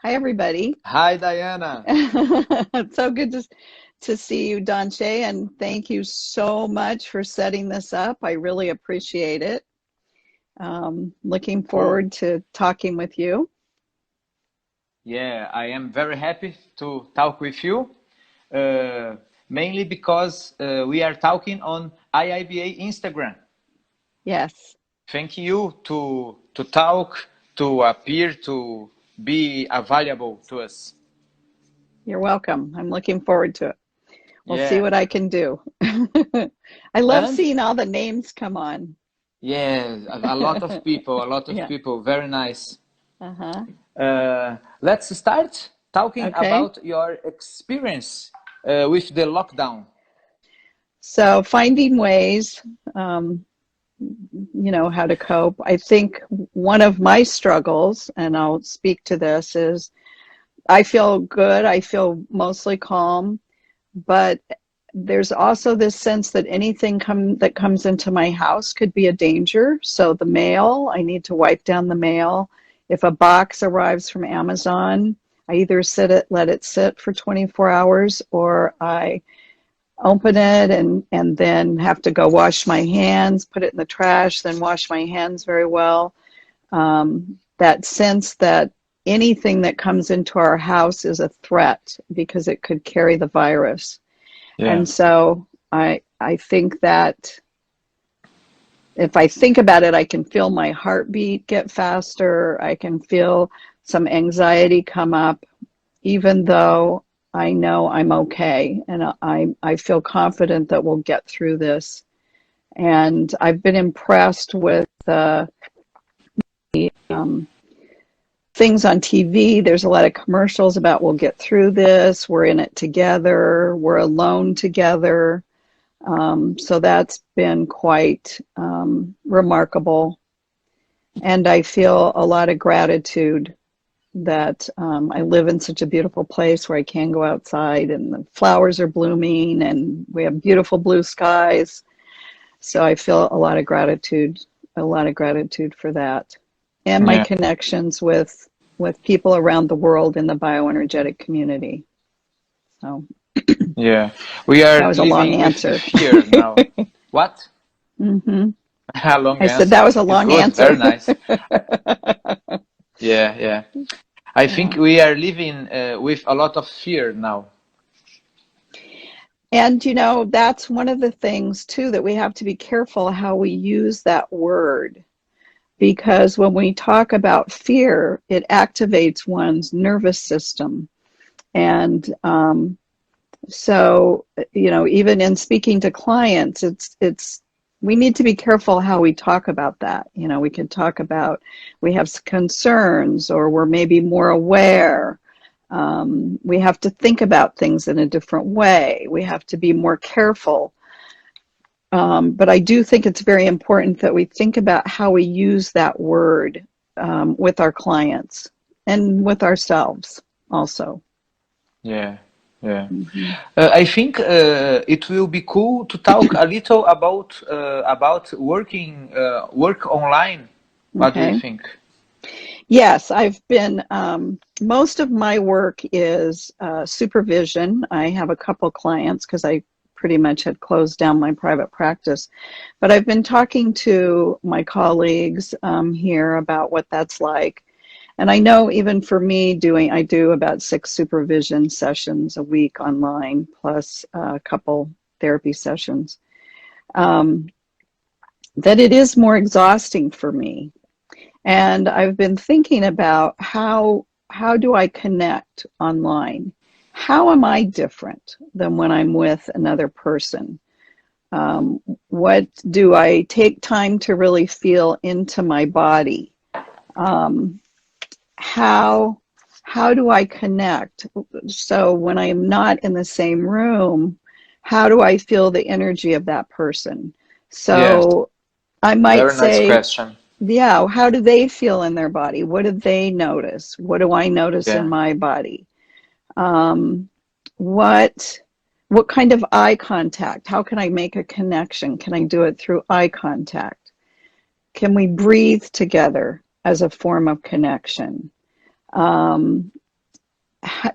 Hi, everybody. Hi, Diana. It's so good to see you, Dante, and thank you so much for setting this up. I really appreciate it. Looking Cool. forward to talking with you. Yeah, I am very happy to talk with you, uh, mainly because we are talking on IIBA Instagram. Yes, Thank you to talk, to appear, to be available to us. you're welcome. I'm looking forward to it. We'll see Yeah, what I can do. I love and seeing all the names come on. yeah, a lot of Yeah. people, very nice. Uh-huh. Let's start talking Okay. about your experience with the lockdown. So finding ways, um, how to cope. I think one of my struggles, and I'll speak to this, is I feel good. I feel mostly calm, but there's also this sense that that comes into my house could be a danger. So the mail, I need to wipe down the mail. If a box arrives from Amazon, I either let it sit for 24 hours, or I open it and then have to go wash my hands, put it in the trash, then wash my hands very well. That sense that anything that comes into our house is a threat because it could carry the virus. Yeah. And so I think that if I think about it, I can feel my heartbeat get faster. I can feel some anxiety come up, even though I know I'm okay. And I feel confident that we'll get through this. And I've been impressed with um, things on TV. There's a lot of commercials about we'll get through this, we're in it together, we're alone together. So that's been quite remarkable. And I feel a lot of gratitude that I live in such a beautiful place where I can go outside and the flowers are blooming and we have beautiful blue skies. So I feel a lot of gratitude for that. And my Yeah. connections with people around the world in the bioenergetic community. So Yeah. We are that was a long living with the answer. fear now. What? Hmm. A long I said that answer. was a It's long good. Very answer. nice. Yeah, yeah. I think Yeah. we are living with a lot of fear now. And that's one of the things too that we have to be careful how we use that word, because when we talk about fear, it activates one's nervous system. And so, even in speaking to clients, it's we need to be careful how we talk about that. We can talk about we have concerns, or we're maybe more aware. We have to think about things in a different way. We have to be more careful. But I do think it's very important that we think about how we use that word with our clients and with ourselves also. Yeah, yeah. Hmm. I think it will be cool to talk a little about work online. What do you Okay. think? Yes, most of my work is supervision. I have a couple clients because I pretty much had closed down my private practice. But I've been talking to my colleagues here about what that's like. And I know even for me I do about 6 supervision sessions a week online, plus a couple therapy sessions, um, that it is more exhausting for me. And I've been thinking about how do I connect online? How am I different than when I'm with another person? What do I take time to really feel into my body? Um, how how do I connect? So when I am not in the same room, how do I feel the energy of that person? Yes, So I might very nice say, question. yeah, how do they feel in their body? What do they notice? What do I notice in Yeah, my body? Um, what what kind of eye contact? How can I make a connection? Can I do it through eye contact? Can we breathe together as a form of connection?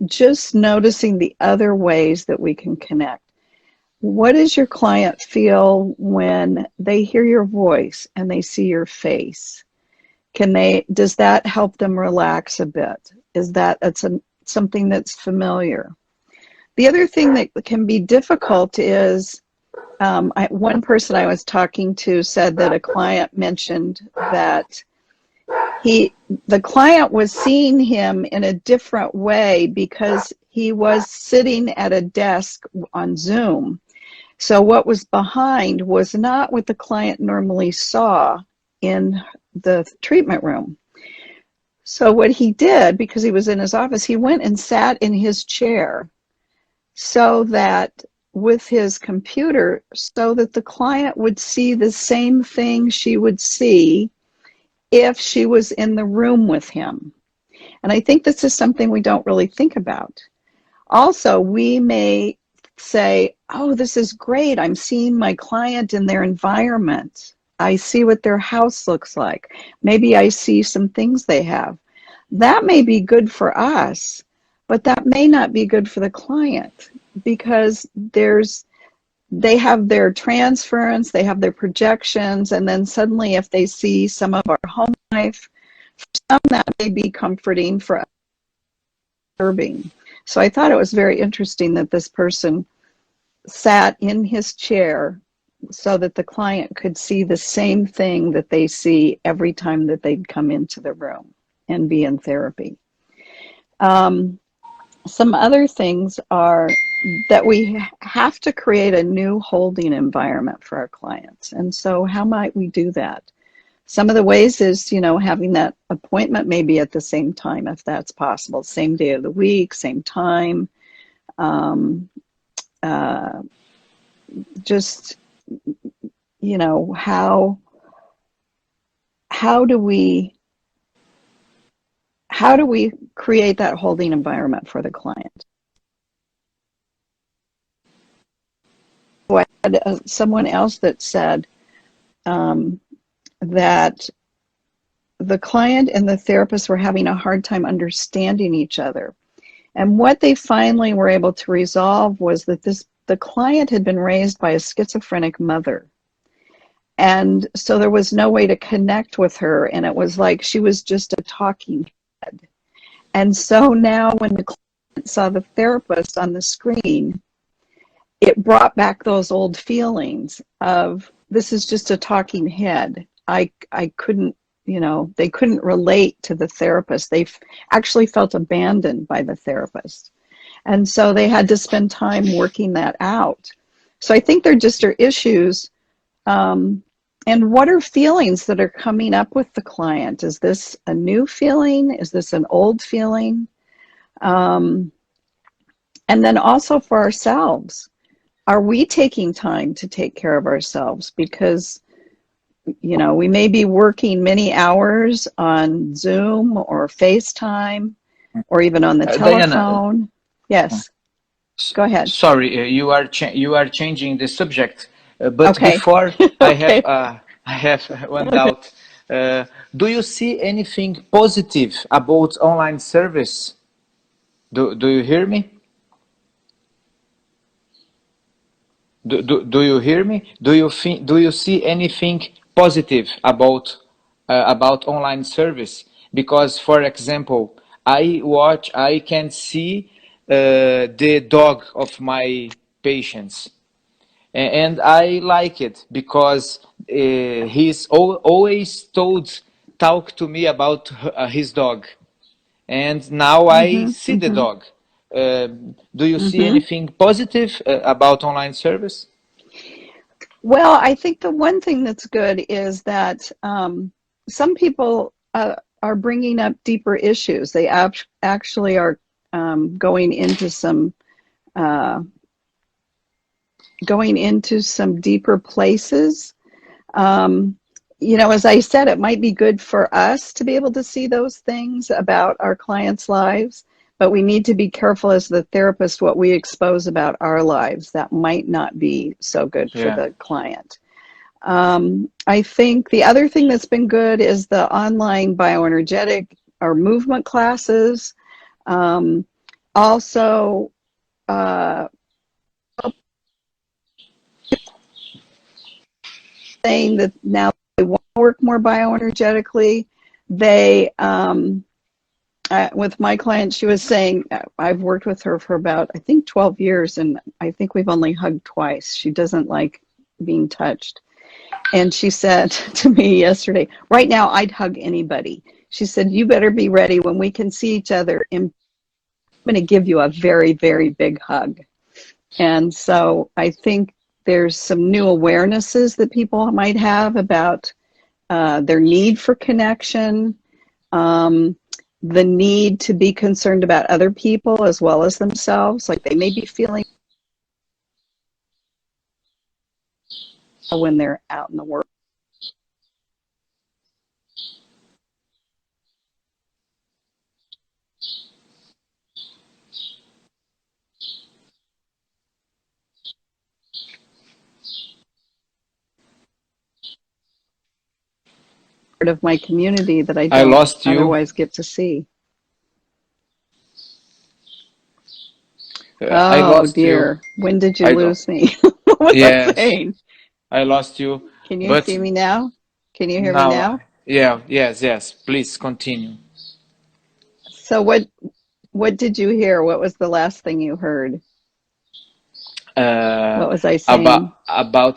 just noticing the other ways that we can connect. What does your client feel when they hear your voice and they see your face? Does that help them relax a bit? Something that's familiar? The other thing that can be difficult is, one person I was talking to said that a client mentioned that the client was seeing him in a different way because he was sitting at a desk on Zoom. So what was behind was not what the client normally saw in the treatment room. So what he did, because he was in his office, he went and sat in his chair so that with his computer, so that the client would see the same thing she would see if she was in the room with him. And I think this is something we don't really think about. Also, we may say, oh, this is great. I'm seeing my client in their environment. I see what their house looks like. Maybe I see some things they have. That may be good for us, but that may not be good for the client, because they have their transference, they have their projections, and then suddenly if they see some of our home life, for some that may be comforting, for others disturbing. So I thought it was very interesting that this person sat in his chair so that the client could see the same thing that they see every time that they'd come into the room and be in therapy. Some other things are that we have to create a new holding environment for our clients. And so how might we do that? Some of the ways is, having that appointment maybe at the same time, if that's possible, same day of the week, same time. Just, how do we create that holding environment for the client? So I had someone else that said that the client and the therapist were having a hard time understanding each other. And what they finally were able to resolve was that the client had been raised by a schizophrenic mother. And so there was no way to connect with her, and it was like she was just a talking head. And so now when the client saw the therapist on the screen, it brought back those old feelings of, this is just a talking head. I couldn't, they couldn't relate to the therapist. They actually felt abandoned by the therapist. And so they had to spend time working that out. So I think there just are issues. And what are feelings that are coming up with the client? Is this a new feeling? Is this an old feeling? And then also for ourselves, are we taking time to take care of ourselves? Because, we may be working many hours on Zoom or FaceTime or even on the telephone. Diana, Yes, go ahead. sorry, you are changing the subject, but Okay. before Okay. I have one doubt. Do you see anything positive about online service? Do you hear me? Do you hear me? Do you see anything positive about online service? Because, for example, I can see the dog of my patients, and I like it because he's always talk to me about his dog, and now I Mm-hmm, see the mm-hmm, dog. Do you see mm-hmm. anything positive about online service? Well, I think the one thing that's good is that some people are bringing up deeper issues. They actually are going into some deeper places. As I said, it might be good for us to be able to see those things about our clients' lives, but we need to be careful as the therapist what we expose about our lives. That might not be so good for Yeah. the client. I think the other thing that's been good is the online bioenergetic or movement classes. also uh, saying that now they want to work more bioenergetically. They, with my client, she was saying, I've worked with her for about, I think, 12 years, and I think we've only hugged twice. She doesn't like being touched. And she said to me yesterday, right now, I'd hug anybody. She said, you better be ready when we can see each other. I'm going to give you a very, very big hug. And so I think there's some new awarenesses that people might have about their need for connection, the need to be concerned about other people as well as themselves. Like they may be feeling when they're out in the world. Part of my community that I I don't lost you. otherwise get to see. I Oh lost you. dear, when did you I don't. lose me? What was I Yes, saying? I lost you. Can you But see me now? Can you hear me now, now? yeah, yes, yes. Please continue. So what did you hear? What was the last thing you heard? Uh, What was I about saying?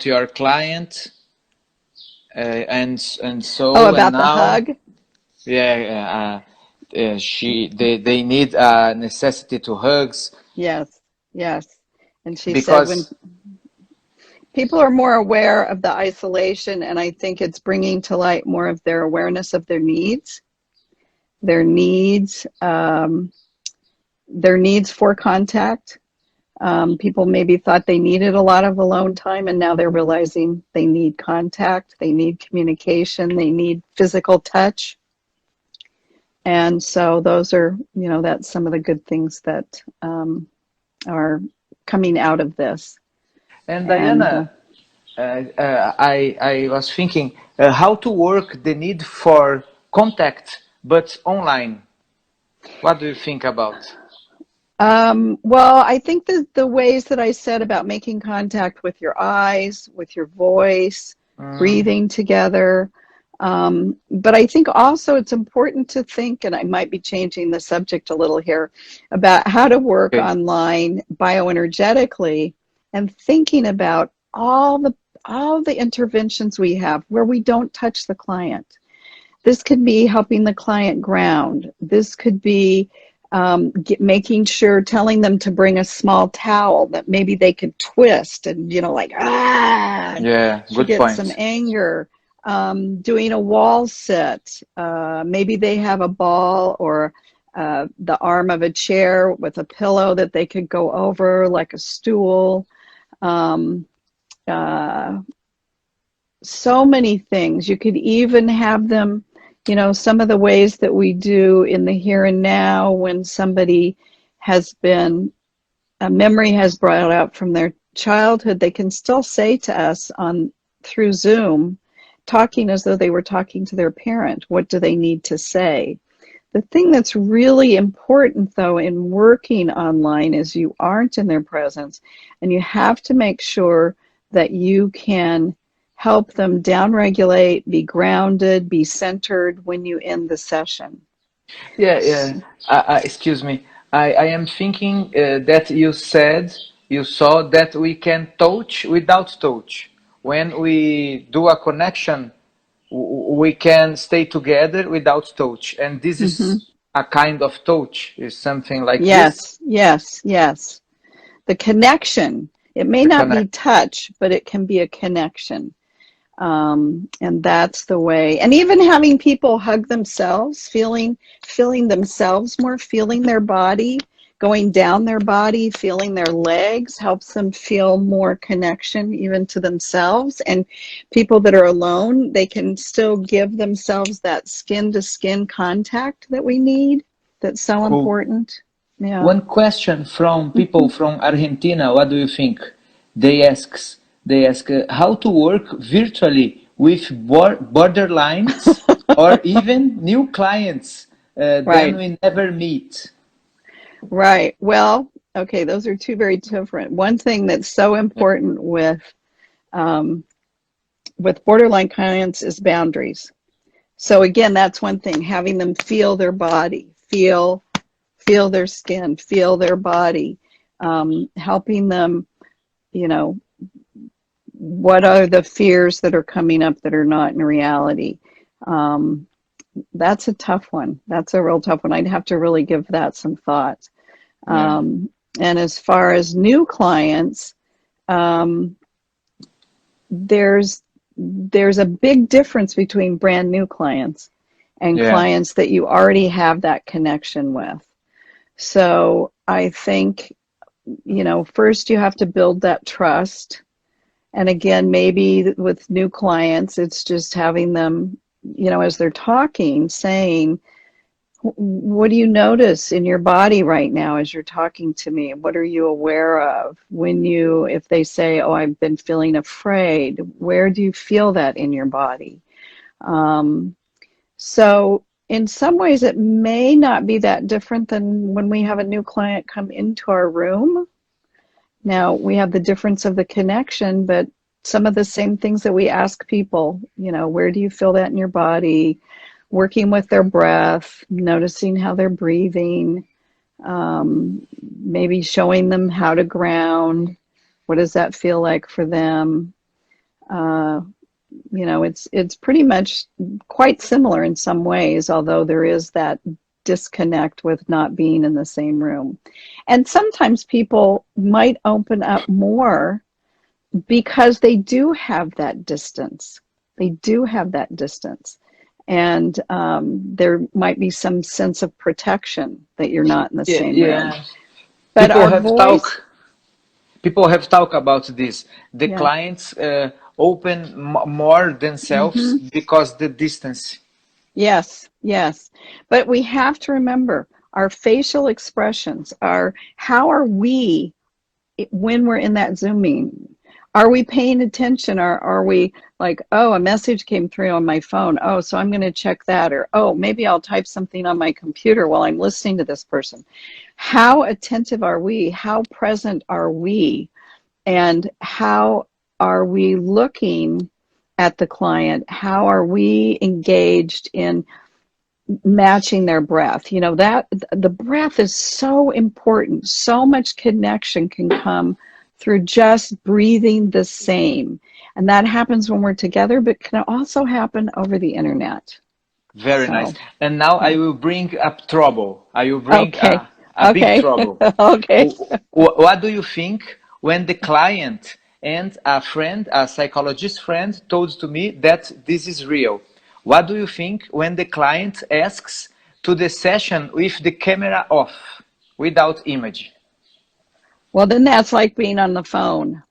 your client, and Oh, so and about the now, hug? yeah. They need a necessity to hugs Yes, yes. And she said when because people are more aware of the isolation, and I think it's bringing to light more of their awareness of their needs, their needs for contact. People maybe thought they needed a lot of alone time, and now they're realizing they need contact, they need communication, they need physical touch. And so those are, that's some of the good things that are coming out of this. and And Diana, I was thinking how to work the need for contact but online. What do you think about? well, I think that the ways that I said about making contact with your eyes, with your voice, Mm, breathing together. But I think also it's important to think, and I might be changing the subject a little here, about how to work okay, online bioenergetically and thinking about all the interventions we have where we don't touch the client. This could be helping the client ground. This could be making sure, telling them to bring a small towel that maybe they could twist and, like, yeah, to good get some point. anger. Doing a wall sit. Maybe they have a ball or the arm of a chair with a pillow that they could go over, like a stool. Um, uh, so many things. You could even have them, some of the ways that we do in the here and now when somebody has been, a memory has brought up from their childhood, they can still say to us on through Zoom, talking as though they were talking to their parent. What do they need to say? The thing that's really important, though, in working online is you aren't in their presence, and you have to make sure that you can help them downregulate, be grounded, be centered when you end the session. Yeah, yeah. Excuse me. I am thinking that you said you saw that we can touch without touch. When we do a connection, we can stay together without touch, and this Mm-hmm. is a kind of touch. Is something like this. Yes, yes, yes. The connection. It may The not be connect. touch, but it can be a connection. And that's the way. And even having people hug themselves, feeling themselves more, feeling their body, going down their body, feeling their legs helps them feel more connection even to themselves. And people that are alone, they can still give themselves that skin to skin contact that we need. That's so Cool. important. Yeah. One question from people Mhm. from Argentina. What do you think? They ask how to work virtually with borderlines or even new clients than Right. we never meet. Right. Well, okay, those are two very different. One thing that's so Yeah. important um, with borderline clients is boundaries. So again, that's one thing, having them feel their body, feel their skin, feel their body, helping them, you know, what are the fears that are coming up that are not in reality. Um, that's a tough one. That's a real tough one. I'd have to really give that some thought. Yeah. Um, and as far as new clients, um, there's there's a big difference between brand new clients and Yeah. clients that you already have that connection with. So I think, first you have to build that trust. And again, maybe with new clients, it's just having them, as they're talking, saying, what do you notice in your body right now as you're talking to me? What are you aware of? If they say, oh, I've been feeling afraid, where do you feel that in your body? Um, so in some ways, it may not be that different than when we have a new client come into our room. Now, we have the difference of the connection, but some of the same things that we ask people, where do you feel that in your body? Working with their breath, noticing how they're breathing, maybe showing them how to ground. What does that feel like for them? Uh, it's pretty much quite similar in some ways, although there is that disconnect with not being in the same room. And sometimes people might open up more because they do have that distance. They do have that distance. And there might be some sense of protection that you're not in the Yeah. same room. Yeah. But People our have voice, talk. People have talked about this. The yeah. clients open more themselves Hmm. because the distance. Yes, yes. But we have to remember our facial expressions are how are we when we're in that Zoom meeting? Are we paying attention? Or are we like, oh, a message came through on my phone. Oh, so I'm going to check that. Or, oh, maybe I'll type something on my computer while I'm listening to this person. How attentive are we? How present are we? And how are we looking at the client? How are we engaged in matching their breath? That the breath is so important. So much connection can come through just breathing the same. And that happens when we're together, but can also happen over the internet. Very nice. So, And now I yeah. will bring up trouble. I will bring Okay. a big Okay. trouble. Okay. What do you think when the client and a friend, a psychologist friend, told to me that this is real? What do you think when the client asks to the session with the camera off, without image, Well, then that's like being on the phone.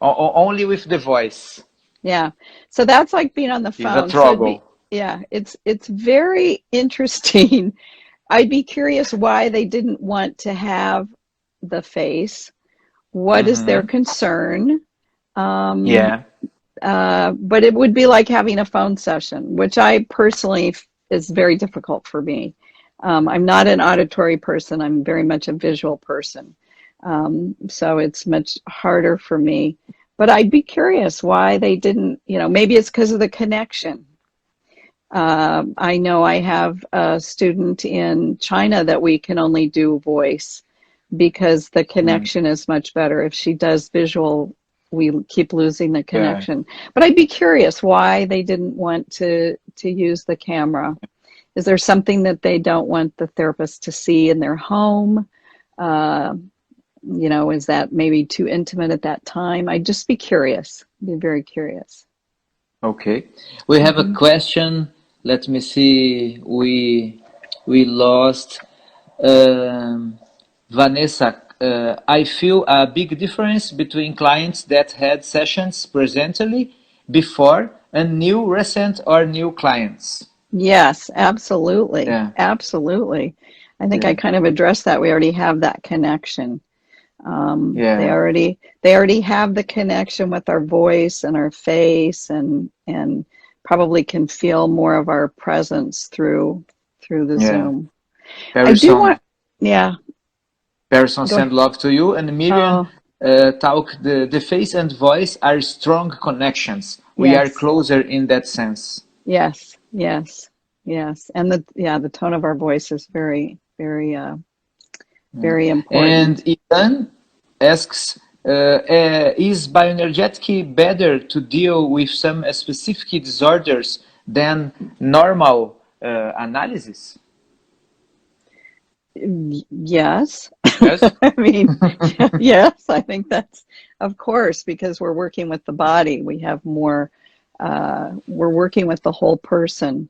or only with the voice? Yeah. So that's like being on the Is a phone. So it'd be, trouble. yeah, it's very interesting. I'd be curious why they didn't want to have the face. What is their Hmm. concern? Um, Yeah. but it would be like having a phone session, which I personally is very difficult for me. I'm not an auditory person. I'm very much a visual person. So it's much harder for me. But I'd be curious why they didn't, maybe it's because of the connection. I know I have a student in China that we can only do voice because the Mm. connection is much better. If she does visual, we keep losing the Yeah. connection. But I'd be curious why they didn't want to use the camera. Is there something that they don't want the therapist to see in their home? Uh, is that maybe too intimate at that time? I'd just be curious, be very curious. Okay. We have a Hmm. question. Let me see. We lost Vanessa. I feel a big difference between clients that had sessions presently before and new recent or new clients. Yes, absolutely. Yeah. Absolutely. I think I Yeah. kind of addressed that. We already have that connection. They Yeah. already have the connection with our voice and our face, and probably can feel more of our presence through the Yeah. Zoom. I Very do soon. want, yeah. person Go. send love to you, and Miriam Oh, talk the face and voice are strong connections. We are yes. closer in that sense. Yes. Yes. Yes. And the tone of our voice is very, very, Yeah. very And important. Ian asks, is bioenergetic better to deal with some specific disorders than normal analysis? Yes. Yes. I mean, yes, I think that's, of course, because we're working with the body. We have more, we're working with the whole person,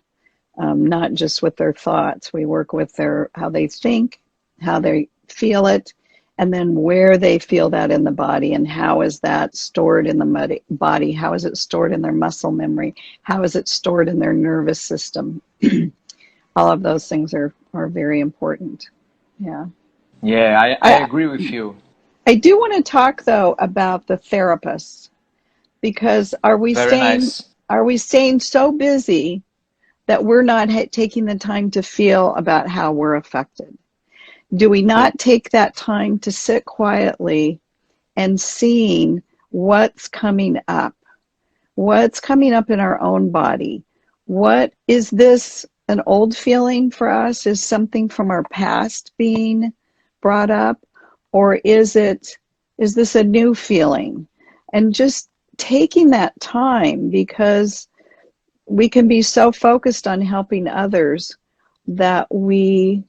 not just with their thoughts. We work with their, how they think, how they feel it, and then where they feel that in the body, and how is that stored in the body? How is it stored in their muscle memory? How is it stored in their nervous system? All of those things are very important. Yeah. Yeah, I I agree with you. I do want to talk though about the therapists, because Very nice. are we staying so busy that we're not taking the time to feel about how we're affected? Do we True. not take that time to sit quietly and seeing what's coming up? What's coming up in our own body? What is this, an old feeling for us? Is something from our past being brought up? Or is this a new feeling? And just taking that time, because we can be so focused on helping others that we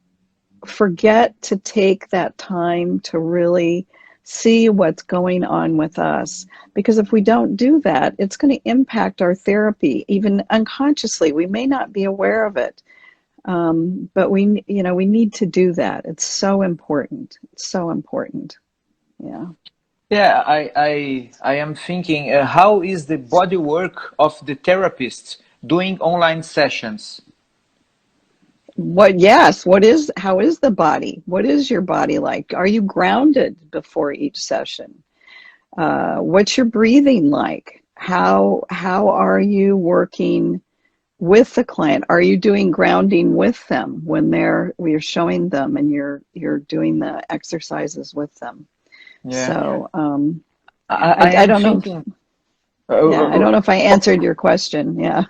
forget to take that time to really see what's going on with us. Because if we don't do that, it's going to impact our therapy, even unconsciously. We may not be aware of it, but we need to do that. It's so important. It's so important. Yeah. Yeah, I am thinking, how is the body work of the therapist doing online sessions? Yes, how is the body? What is your body like? Are you grounded before each session? What's your breathing like? How are you working with the client? Are you doing grounding with them when we're showing them and you're doing the exercises with them? Yeah, So I I am don't know. thinking. Yeah, I don't know if I answered your question. Yeah.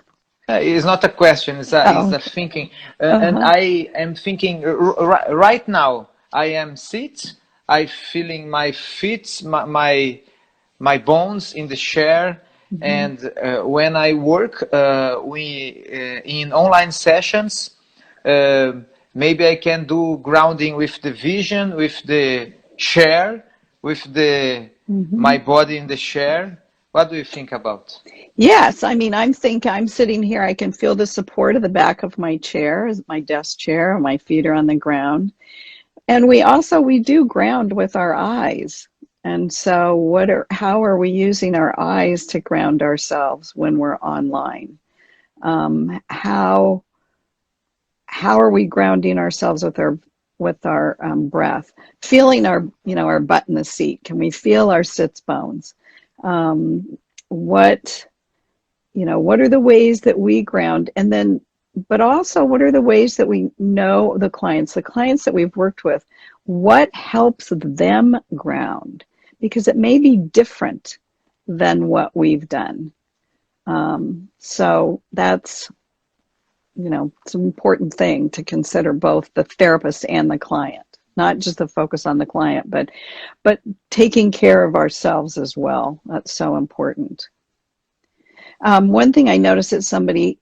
It's not a question, it's Oh, a okay. thinking. And Uh-huh. I am thinking right now, I am I feeling my feet, my bones in the chair. Hmm. And when I work in online sessions, uh, maybe I can do grounding with the vision, with the chair, with the Hmm. my body in the chair. What do you think about? Yes, I mean, I'm sitting here, I can feel the support of the back of my chair, my desk chair, my feet are on the ground. And we do ground with our eyes. And so how are we using our eyes to ground ourselves when we're online? How are we grounding ourselves with our breath? Feeling our butt in the seat. Can we feel our sits bones? Um, what what are the ways that we ground? And then, but also, what are the ways that we know the clients that we've worked with, what helps them ground? Because it may be different than what we've done. So that's, it's an important thing to consider, both the therapist and the client, not just the focus on the client, but taking care of ourselves as well. That's so important. One thing I noticed that somebody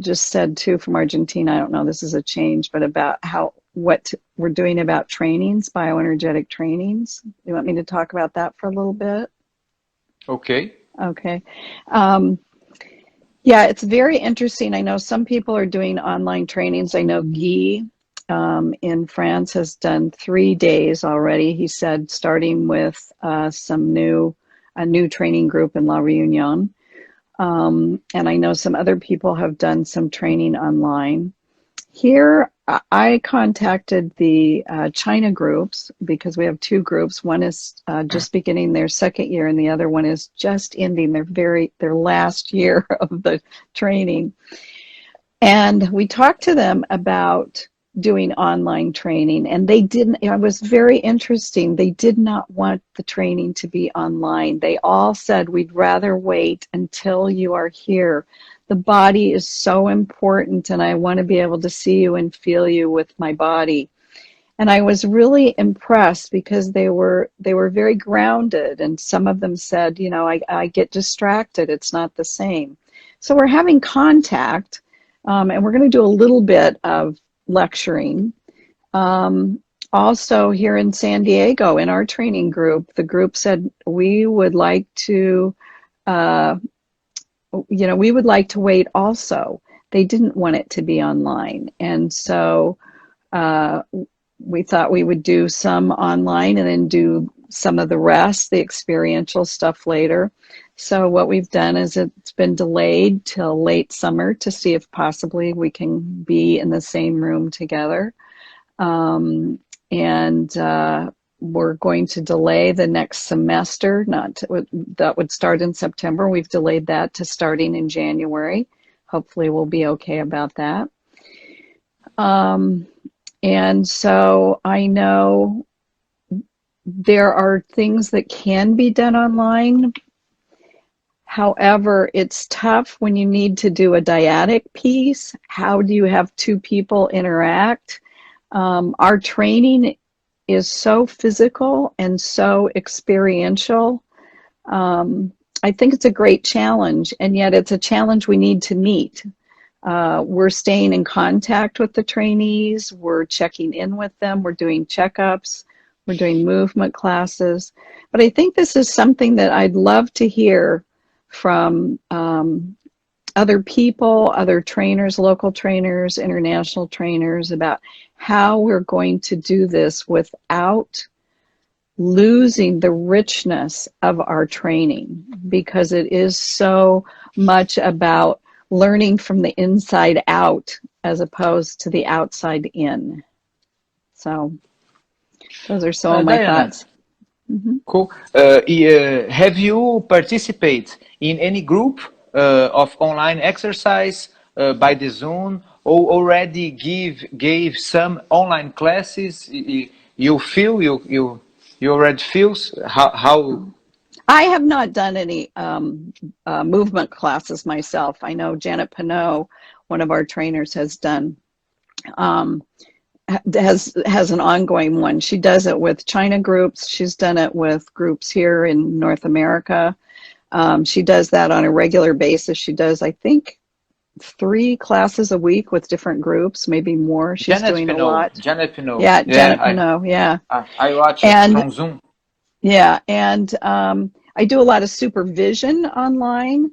just said too from Argentina, I don't know, this is a change, but about what we're doing about trainings, bioenergetic trainings. You want me to talk about that for a little bit? Okay. Okay. Um, yeah, it's very interesting. I know some people are doing online trainings. I know Guy in France has done 3 days already. He said starting with a new training group in La Reunion. And I know some other people have done some training online. Here, I contacted the China groups, because we have two groups. One is just beginning their second year, and the other one is just ending their last year of the training. And we talked to them about doing online training, and they didn't, it was very interesting. They did not want the training to be online. They all said, we'd rather wait until you are here. The body is so important, and I want to be able to see you and feel you with my body. And I was really impressed because they were very grounded, and some of them said, you know, I get distracted. It's not the same. So we're having contact, and we're going to do a little bit of lecturing. Also here in San Diego, in our training group, the group said we would like to, we would like to wait also. They didn't want it to be online. And so we thought we would do some online and then do some of the rest, the experiential stuff later. So what we've done is it's been delayed till late summer to see if possibly we can be in the same room together. We're going to delay the next semester, that would start in September. We've delayed that to starting in January. Hopefully we'll be okay about that. And so I know there are things that can be done online. However, it's tough when you need to do a dyadic piece. How do you have two people interact? Our training is so physical and so experiential. I think it's a great challenge, and yet it's a challenge we need to meet. We're staying in contact with the trainees. We're checking in with them. We're doing checkups. We're doing movement classes. But I think this is something that I'd love to hear from other people, other trainers, local trainers, international trainers, about how we're going to do this without losing the richness of our training, because it is so much about learning from the inside out as opposed to the outside in. So those are some of my thoughts. Mm-hmm. Cool. Have you participated in any group of online exercise by the Zoom, or already gave some online classes? You feel you already feels how? I have not done any movement classes myself. I know Janet Pinot, one of our trainers, has done. Has an ongoing one. She does it with China groups. She's done it with groups here in North America. She does that on a regular basis. She does, I think, 3 classes a week with different groups, maybe more. She's Janet doing Pinot, a lot. Janet Pinot. Yeah, Janet Pinot, yeah. I watch it from Zoom. Yeah, and I do a lot of supervision online.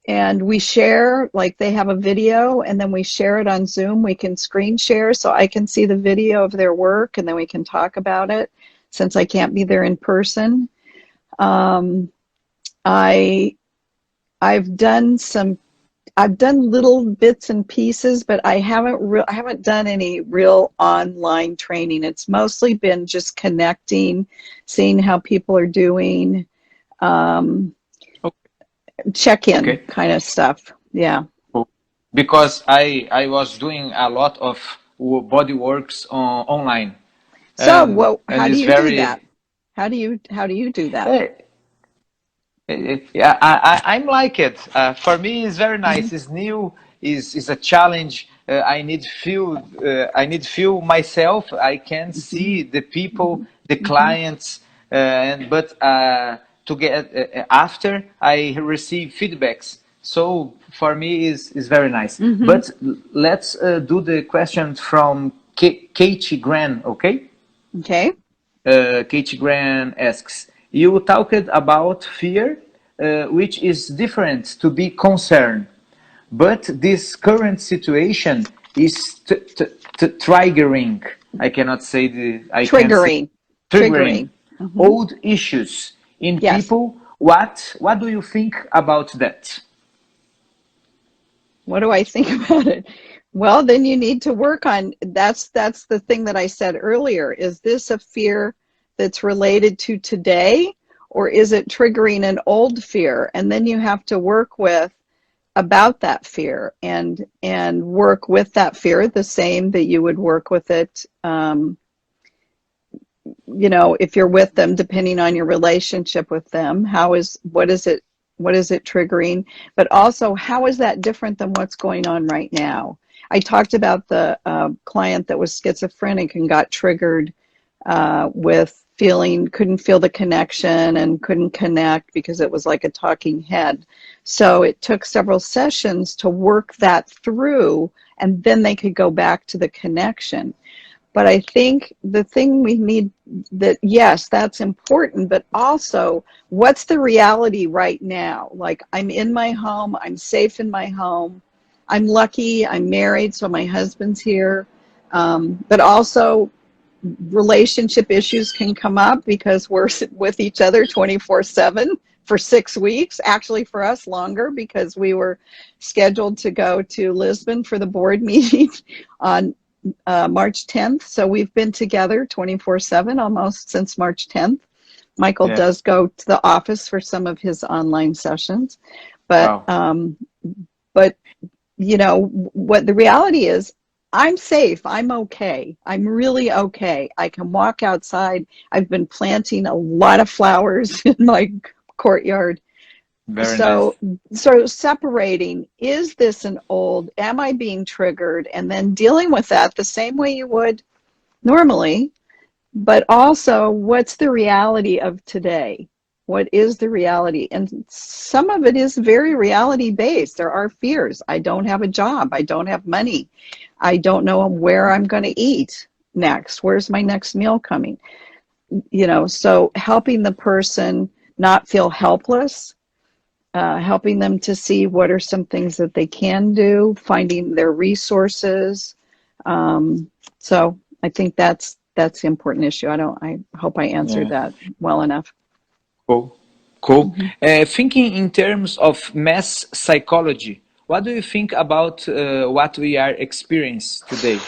And we share, like they have a video, and then we share it on Zoom. We can screen share, so I can see the video of their work, and then we can talk about it, since I can't be there in person. I've done little bits and pieces, but I haven't done any real online training. It's mostly been just connecting, seeing how people are doing. Check-in kind of stuff. Yeah. Because I was doing a lot of body works online. So how do you do that? How do you do that? Yeah, I'm like it. For me, it's very nice. It's new. Is a challenge. I need feel myself. I can see the people, the clients, but to get after I receive feedbacks. So for me, is very nice. But let's do the question from Katie Gran. Okay. Okay. Katie Gran asks, you talked about fear, which is different to be concerned, but this current situation is triggering. I cannot say triggering old issues in people. What do you think about that? What do I think about it? Well, then you need to work on, that's the thing that I said earlier. Is this a fear that's related to today, or is it triggering an old fear? And then you have to work with about that fear and work with that fear the same that you would work with it, if you're with them, depending on your relationship with them. What is it triggering, but also how is that different than what's going on right now? I talked about the client that was schizophrenic and got triggered with couldn't feel the connection and couldn't connect because it was like a talking head. So it took several sessions to work that through, and then they could go back to the connection. But I think the thing we need, that yes, that's important, but also what's the reality right now? Like, I'm in my home, I'm safe in my home, I'm lucky, I'm married, so my husband's here. But also relationship issues can come up because we're with each other 24/7 for 6 weeks. Actually, for us, longer, because we were scheduled to go to Lisbon for the board meeting on March 10th. So we've been together 24/7 almost since March 10th. Michael Yeah. does go to the office for some of his online sessions, but Wow. but what the reality is, I'm safe. I'm okay. I'm really okay. I can walk outside. I've been planting a lot of flowers in my courtyard. Very nice. So separating, is this am I being triggered? And then dealing with that the same way you would normally, but also what's the reality of today? What is the reality? And some of it is very reality based. There are fears. I don't have a job. I don't have money. I don't know where I'm going to eat next. Where's my next meal coming? So helping the person not feel helpless, helping them to see what are some things that they can do, finding their resources. So I think that's the important issue. I hope I answered Yeah. that well enough. Cool. Cool. Mm-hmm. Thinking in terms of mass psychology, what do you think about what we are experiencing today?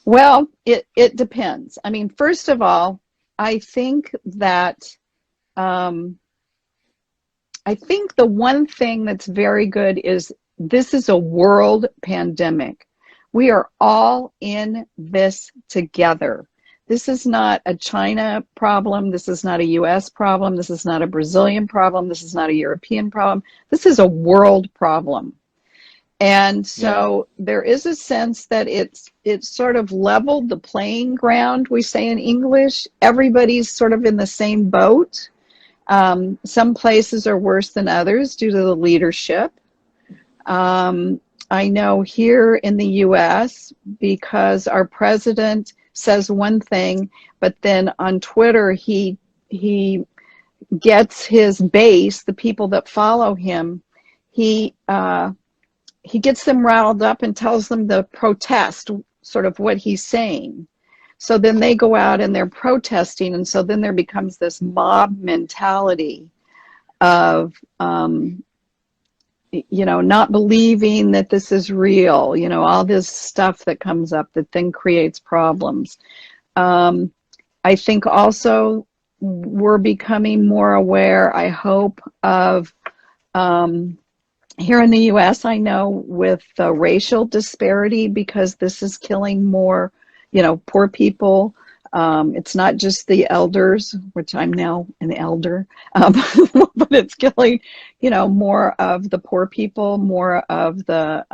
Well, it depends. I mean, first of all, I think that um, I think the one thing that's very good is this is a world pandemic. We are all in this together. This is not a China problem. This is not a US problem. This is not a Brazilian problem. This is not a European problem. This is a world problem. And Yeah. so there is a sense that it's sort of leveled the playing ground, we say in English. Everybody's sort of in the same boat. Some places are worse than others due to the leadership. I know here in the US, because our president says one thing, but then on Twitter he gets his base, the people that follow him, he gets them riled up and tells them to protest sort of what he's saying. So then they go out and they're protesting, and so then there becomes this mob mentality of not believing that this is real, all this stuff that comes up that then creates problems. I think also we're becoming more aware, I hope, of here in the US, I know, with the racial disparity, because this is killing more, poor people. It's not just the elders, which I'm now an elder, but it's killing, more of the poor people, more of the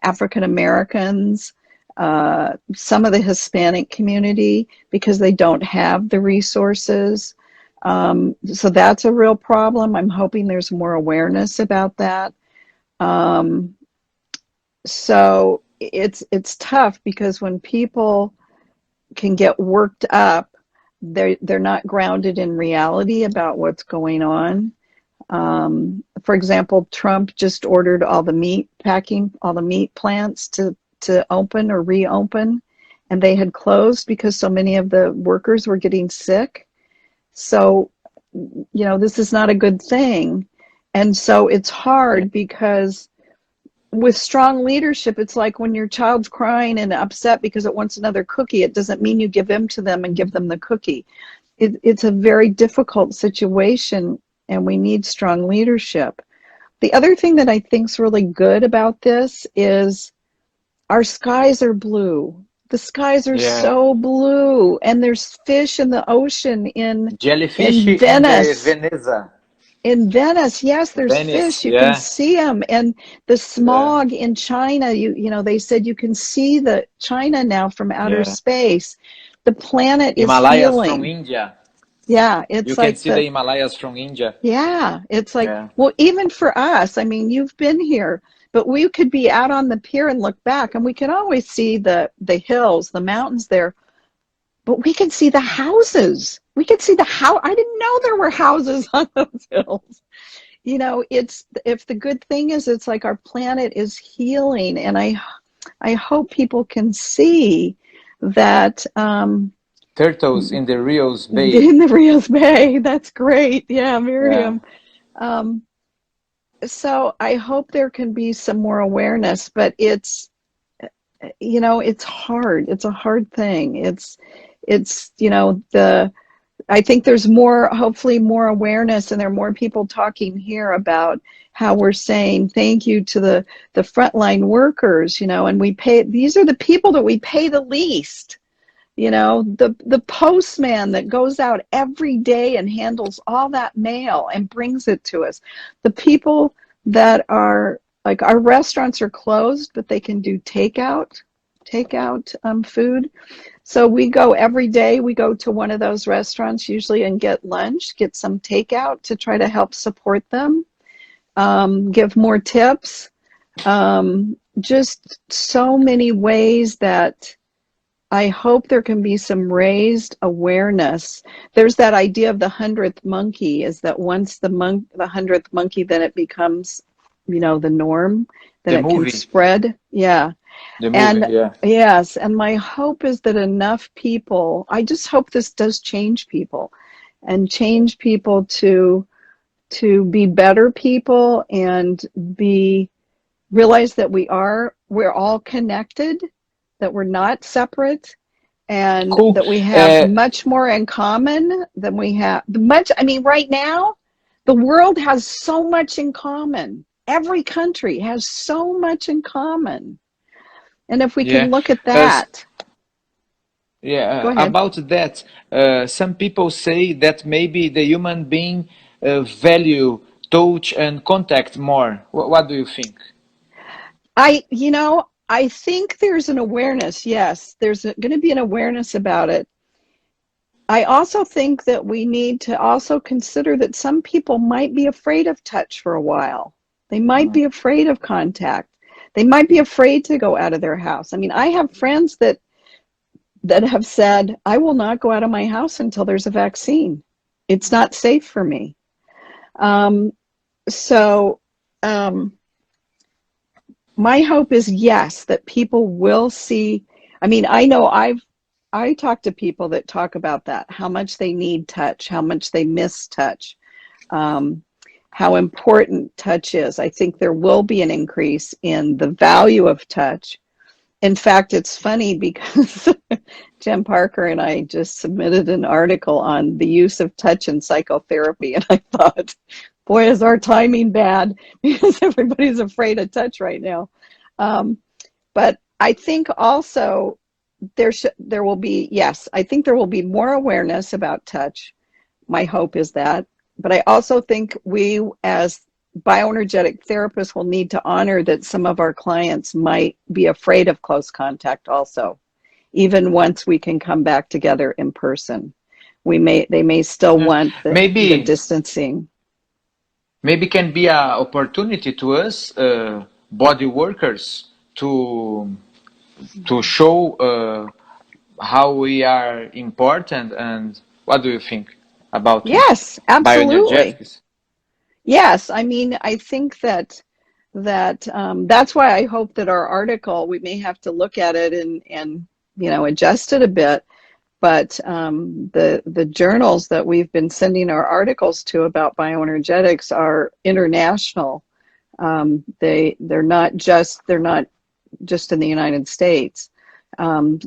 African Americans, some of the Hispanic community, because they don't have the resources. So that's a real problem. I'm hoping there's more awareness about that. So it's tough, because when people can get worked up, they're not grounded in reality about what's going on. For example, Trump just ordered all the meat plants to open or reopen, and they had closed because so many of the workers were getting sick. So, this is not a good thing. And so it's hard, because with strong leadership, it's like when your child's crying and upset because it wants another cookie, it doesn't mean you give in to them and give them the cookie. It's a very difficult situation. and we need strong leadership. The other thing that I think is really good about this is our skies are blue. The skies are Yeah. so blue, and there's fish in the ocean Jellyfish in in the Venice. Veneza. In Venice, yes, there's Venice, fish. You can yeah. see them. And the Yeah. smog in China, you know, they said you can see the China now from outer Yeah. space. The planet is Himalayas from healing. India. Yeah, You it's can like see the Himalayas from India. yeah, it's like, Yeah. well, even for us, I mean, you've been here, but we could be out on the pier and look back, and we can always see the hills, the mountains there, but we can see the houses. We can see the house. I didn't know there were houses on those hills. You know, it's if the good thing is it's like our planet is healing, and I hope people can see that Turtles in the Rios Bay. in the Rios Bay. That's great. Yeah, Yeah. Miriam. Um, so I hope there can be some more awareness, but it's, you know, it's hard. It's a hard thing. You know, I think there's more, hopefully more awareness, and there are more people talking here about how we're saying thank you to the frontline workers, you know, and these are the people that we pay the least. You know, the postman that goes out every day and handles all that mail and brings it to us. The people that are like, our restaurants are closed, but they can do takeout food. So we go every day, we go to one of those restaurants usually and get lunch, get some takeout to try to help support them, give more tips. Just so many ways that I hope there can be some raised awareness. There's that idea of the 100th monkey, is that once the 100th monkey, then it becomes, you know, the norm, then The it can movie. spread. Yeah. The movie, And yeah. yes, and my hope is that enough people, I just hope this does change people and change people to be better people and realize that we're all connected, that we're not separate, and Cool. that we have much more in common than we have I mean, right now, the world has so much in common. Every country has so much in common. And if we can Yeah. look at Uh, that, go ahead. About that, some people say that maybe the human being value touch and contact more. What do you think? You know, I think there's an awareness. Yes, there's going to be an awareness about it. I also think that we need to also consider that some people might be afraid of touch for a while. They might Mm. be afraid of contact. They might be afraid to go out of their house. I mean, I have friends that have said, I will not go out of my house until there's a vaccine. It's not safe for me. Um, so, um, my hope is, yes, that people will see. I mean, I talk to people that talk about that, how much they need touch, how much they miss touch, um, how important touch is. I think there will be an increase in the value of touch. In fact, it's funny because Jen Parker and I just submitted an article on the use of touch in psychotherapy, and I thought, boy, is our timing bad, because everybody's afraid of touch right now. Um, but I think also there will be, yes, I think there will be more awareness about touch. My hope is that. But I also think we, as bioenergetic therapists, will need to honor that some of our clients might be afraid of close contact also, even once we can come back together in person. They may still Yeah. want the Maybe distancing. maybe can be an opportunity to us body workers to show how we are important. And what do you think about Yes, absolutely. bioenergetics? Yes, I mean, I think that's why I hope that our article, we may have to look at it and you know, adjust it a bit. But the journals that we've been sending our articles to about bioenergetics are international. They're not just in the United States,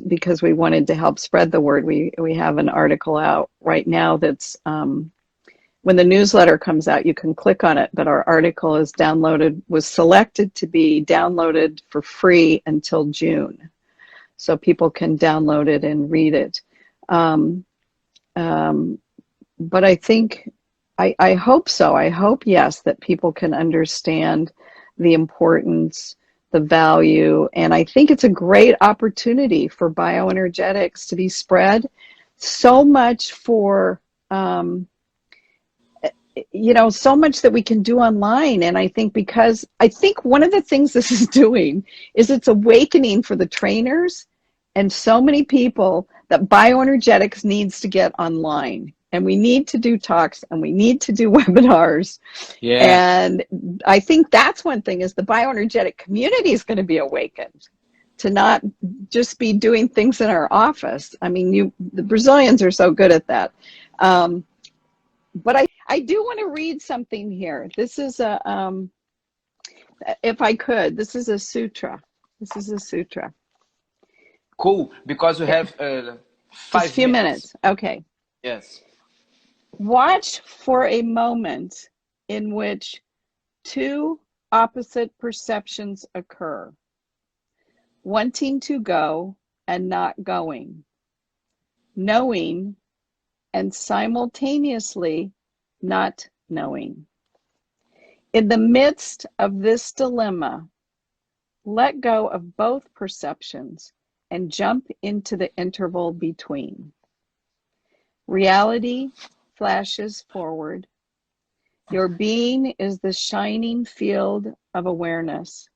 because we wanted to help spread the word. We have an article out right now that's when the newsletter comes out, you can click on it, but our article is was selected to be downloaded for free until June. So people can download it and read it. But I think, I hope so. I hope, yes, that people can understand the importance, the value, and I think it's a great opportunity for bioenergetics to be spread. So much for, so much that we can do online. And I think one of the things this is doing is it's awakening for the trainers and so many people that bioenergetics needs to get online. And we need to do talks and we need to do webinars. Yeah. And I think that's one thing, is the bioenergetic community is going to be awakened to not just be doing things in our office. I mean, the Brazilians are so good at that. But I do want to read something here. This is if I could, this is a sutra. This is a sutra. Cool, because we have Just a 5 few minutes. minutes. Okay. Yes. Watch for a moment in which two opposite perceptions occur: wanting to go and not going, knowing and simultaneously not knowing. In the midst of this dilemma, let go of both perceptions and jump into the interval between. Reality flashes forward. Your being is the shining field of awareness,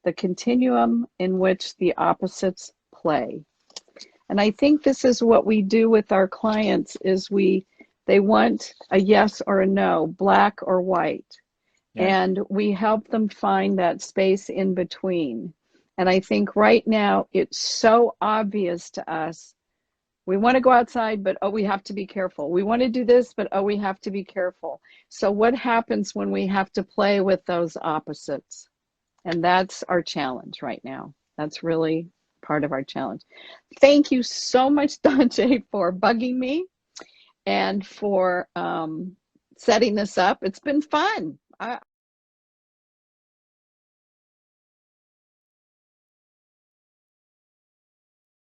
the continuum in which the opposites play. And I think this is what we do with our clients, is they want a yes or a no, black or white. Yeah. And we help them find that space in between. And I think right now it's so obvious to us. We want to go outside, but we have to be careful. We want to do this, but we have to be careful. So what happens when we have to play with those opposites? And that's our challenge right now. That's really part of our challenge. Thank you so much, Dante, for bugging me and for setting this up. It's been fun.